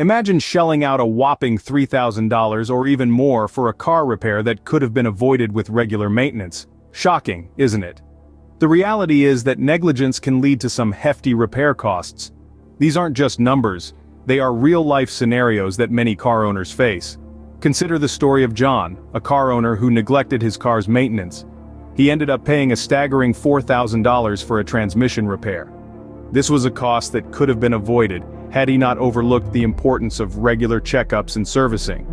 Imagine shelling out a whopping $3,000 or even more for a car repair that could have been avoided with regular maintenance. Shocking, isn't it? The reality is that negligence can lead to some hefty repair costs. These aren't just numbers, they are real-life scenarios that many car owners face. Consider the story of John, a car owner who neglected his car's maintenance. He ended up paying a staggering $4,000 for a transmission repair. This was a cost that could have been avoided had he not overlooked the importance of regular checkups and servicing.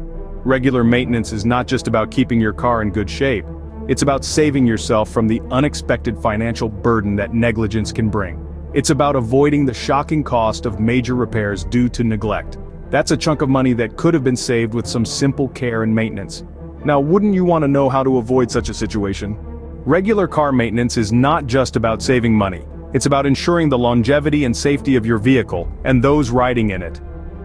Regular maintenance is not just about keeping your car in good shape, it's about saving yourself from the unexpected financial burden that negligence can bring. It's about avoiding the shocking cost of major repairs due to neglect. That's a chunk of money that could have been saved with some simple care and maintenance. Now, wouldn't you want to know how to avoid such a situation? Regular car maintenance is not just about saving money. It's about ensuring the longevity and safety of your vehicle and those riding in it.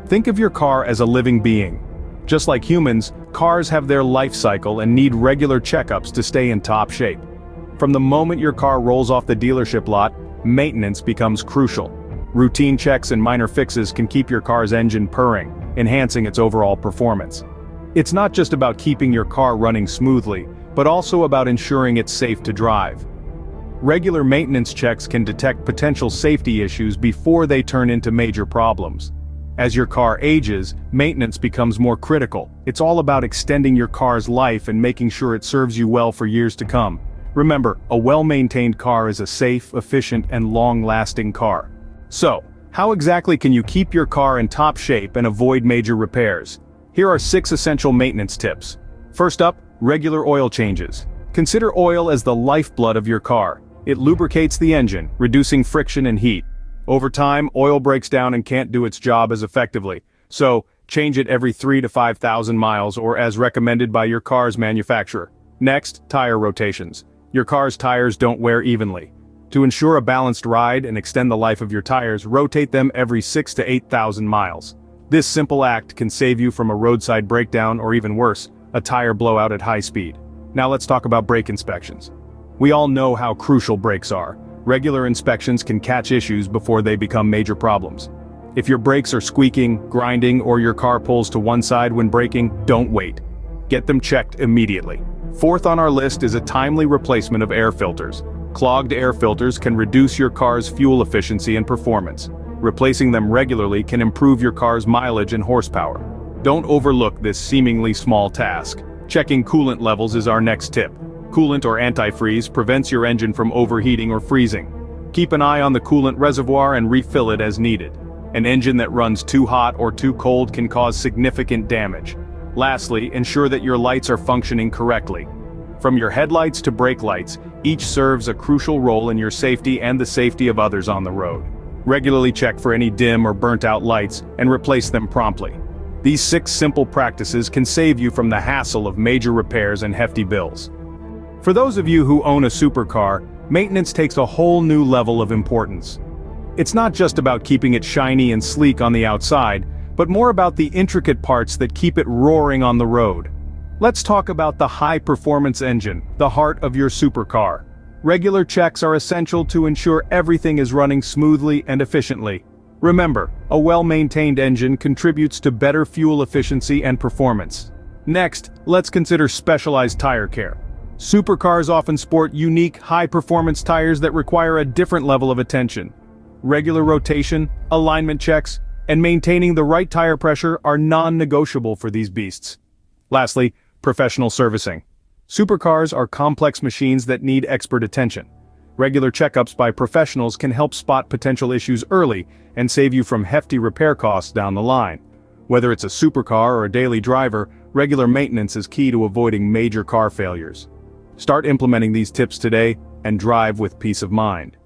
Think of your car as a living being. Just like humans, cars have their life cycle and need regular checkups to stay in top shape. From the moment your car rolls off the dealership lot, maintenance becomes crucial. Routine checks and minor fixes can keep your car's engine purring, enhancing its overall performance. It's not just about keeping your car running smoothly, but also about ensuring it's safe to drive. Regular maintenance checks can detect potential safety issues before they turn into major problems. As your car ages, maintenance becomes more critical. It's all about extending your car's life and making sure it serves you well for years to come. Remember, a well-maintained car is a safe, efficient, and long-lasting car. So, how exactly can you keep your car in top shape and avoid major repairs? Here are 6 essential maintenance tips. First up, regular oil changes. Consider oil as the lifeblood of your car. It lubricates the engine, reducing friction and heat. Over time, oil breaks down and can't do its job as effectively, so change it every 3,000 to 5,000 miles or as recommended by your car's manufacturer. Next, tire rotations. Your car's tires don't wear evenly. To ensure a balanced ride and extend the life of your tires, rotate them every 6,000 to 8,000 miles. This simple act can save you from a roadside breakdown or even worse, a tire blowout at high speed. Now let's talk about brake inspections. We all know how crucial brakes are. Regular inspections can catch issues before they become major problems. If your brakes are squeaking, grinding, or your car pulls to one side when braking, don't wait. Get them checked immediately. Fourth on our list is a timely replacement of air filters. Clogged air filters can reduce your car's fuel efficiency and performance. Replacing them regularly can improve your car's mileage and horsepower. Don't overlook this seemingly small task. Checking coolant levels is our next tip. Coolant or antifreeze prevents your engine from overheating or freezing. Keep an eye on the coolant reservoir and refill it as needed. An engine that runs too hot or too cold can cause significant damage. Lastly, ensure that your lights are functioning correctly. From your headlights to brake lights, each serves a crucial role in your safety and the safety of others on the road. Regularly check for any dim or burnt-out lights and replace them promptly. These 6 simple practices can save you from the hassle of major repairs and hefty bills. For those of you who own a supercar, maintenance takes a whole new level of importance. It's not just about keeping it shiny and sleek on the outside, but more about the intricate parts that keep it roaring on the road. Let's talk about the high-performance engine, the heart of your supercar. Regular checks are essential to ensure everything is running smoothly and efficiently. Remember, a well-maintained engine contributes to better fuel efficiency and performance. Next, let's consider specialized tire care. Supercars often sport unique, high-performance tires that require a different level of attention. Regular rotation, alignment checks, and maintaining the right tire pressure are non-negotiable for these beasts. Lastly, professional servicing. Supercars are complex machines that need expert attention. Regular checkups by professionals can help spot potential issues early and save you from hefty repair costs down the line. Whether it's a supercar or a daily driver, regular maintenance is key to avoiding major car failures. Start implementing these tips today and drive with peace of mind.